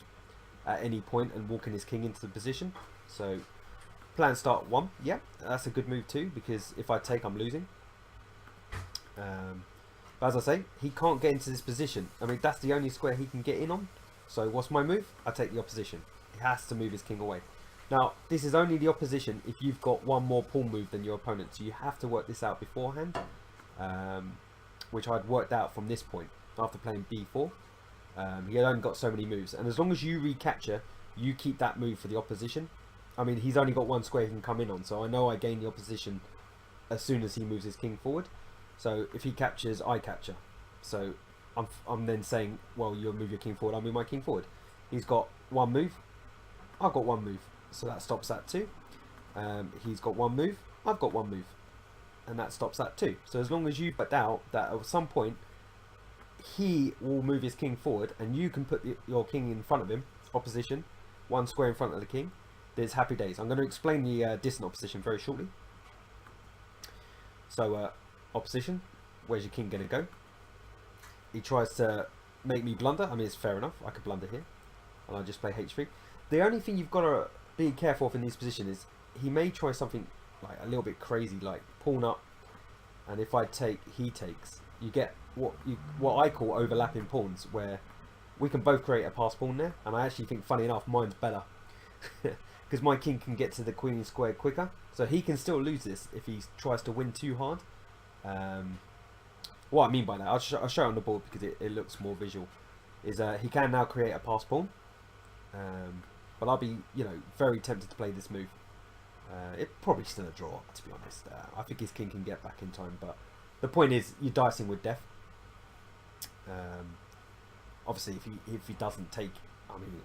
at any point and walking his king into the position. So plan start 1. Yeah, that's a good move too, because if I take, I'm losing. But as I say, he can't get into this position. I mean, that's the only square he can get in on. So what's my move? I take the opposition. He has to move his king away. Now, this is only the opposition if you've got one more pawn move than your opponent. So you have to work this out beforehand, which I'd worked out from this point after playing b4. He had only got so many moves. And as long as you recapture, you keep that move for the opposition. I mean, he's only got one square he can come in on. So I know I gain the opposition as soon as he moves his king forward. So if he captures, I capture. So I'm then saying, well, you'll move your king forward, I'll move my king forward. He's got one move, I've got one move, so that stops that too. He's got one move, I've got one move, and that stops that too. So as long as you doubt that at some point he will move his king forward and you can put your king in front of him, opposition, one square in front of the king, there's happy days. I'm going to explain the distant opposition very shortly. So opposition, where's your king going to go? He tries to make me blunder. I mean, it's fair enough. I could blunder here. And I'll just play h3. The only thing you've got to be careful of in this position is he may try something like a little bit crazy, like pawn up. And if I take, he takes. You get what I call overlapping pawns, where we can both create a pass pawn there. And I actually think, funny enough, mine's better. Because my king can get to the queen square quicker. So he can still lose this if he tries to win too hard. What I mean by that, I'll show it on the board because it looks more visual, is he can now create a pass pawn, but I'll be, very tempted to play this move. It's probably still a draw, to be honest. I think his king can get back in time, but the point is you're dicing with death. Obviously, if he doesn't take, I mean,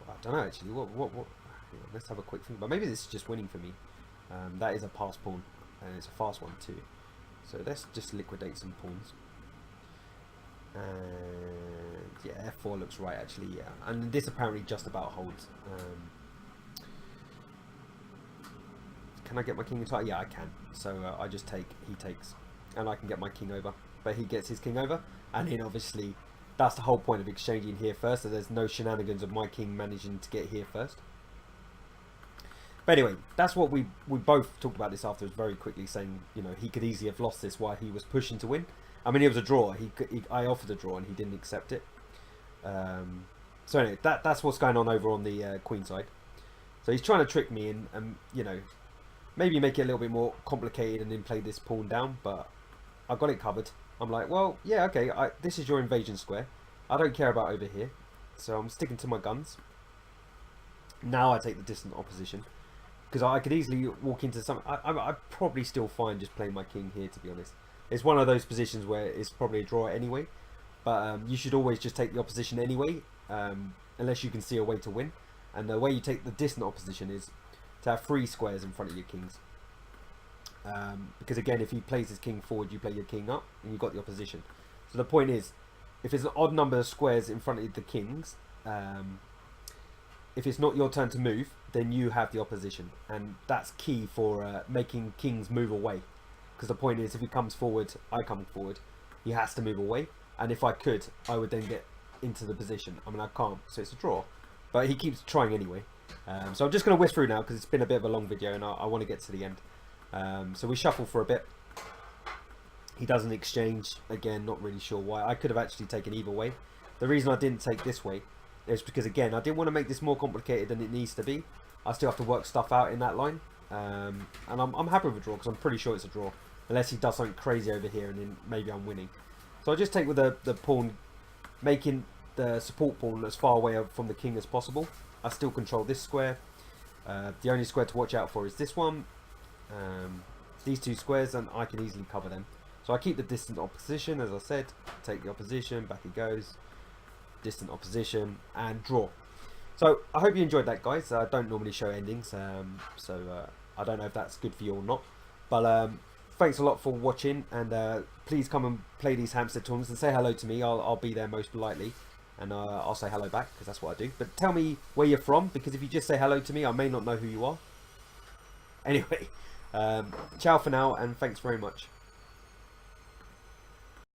I don't know actually. What? Let's have a quick think. But maybe this is just winning for me. That is a pass pawn, and it's a fast one too. So let's just liquidate some pawns. And yeah, f4 looks right actually, yeah. And this apparently just about holds. Can I get my king inside? Yeah, I can. So I just take, he takes, and I can get my king over. But he gets his king over, and then obviously that's the whole point of exchanging here first, so there's no shenanigans of my king managing to get here first. But anyway, that's what we both talked about this afterwards very quickly, saying, he could easily have lost this while he was pushing to win. I mean, it was a draw. I offered a draw and he didn't accept it. So anyway, that's what's going on over on the queen side. So he's trying to trick me and maybe make it a little bit more complicated and then play this pawn down, but I've got it covered. I'm like, well, yeah, okay, this is your invasion square. I don't care about over here. So I'm sticking to my guns. Now I take the distant opposition. Because I could easily walk into some. I'd probably still fine just playing my king here, to be honest. It's one of those positions where it's probably a draw anyway. But you should always just take the opposition anyway, unless you can see a way to win. And the way you take the distant opposition is to have 3 squares in front of your kings. Because again, if he plays his king forward, you play your king up, and you've got the opposition. So the point is, if it's an odd number of squares in front of the kings, if it's not your turn to move, then you have the opposition, and that's key for making kings move away. Because the point is, if he comes forward, I come forward, he has to move away, and if I could, I would then get into the position. I mean, I can't, so it's a draw, but he keeps trying anyway. So I'm just going to whisk through now because it's been a bit of a long video and I want to get to the end. So we shuffle for a bit. He doesn't exchange, again, not really sure why. I could have actually taken either way. The reason I didn't take this way is because, again, I didn't want to make this more complicated than it needs to be. I still have to work stuff out in that line. And I'm happy with a draw because I'm pretty sure it's a draw. Unless he does something crazy over here and then maybe I'm winning. So I just take with the pawn, making the support pawn as far away from the king as possible. I still control this square. The only square to watch out for is this one, these two squares, and I can easily cover them. So I keep the distant opposition, as I said, take the opposition, back it goes, distant opposition, and draw. So I hope you enjoyed that, guys. I don't normally show endings, so I don't know if that's good for you or not. But thanks a lot for watching, and please come and play these Hampstead tournaments and say hello to me. I'll be there most likely, and I'll say hello back, because that's what I do. But tell me where you're from, because if you just say hello to me, I may not know who you are. Anyway, ciao for now, and thanks very much.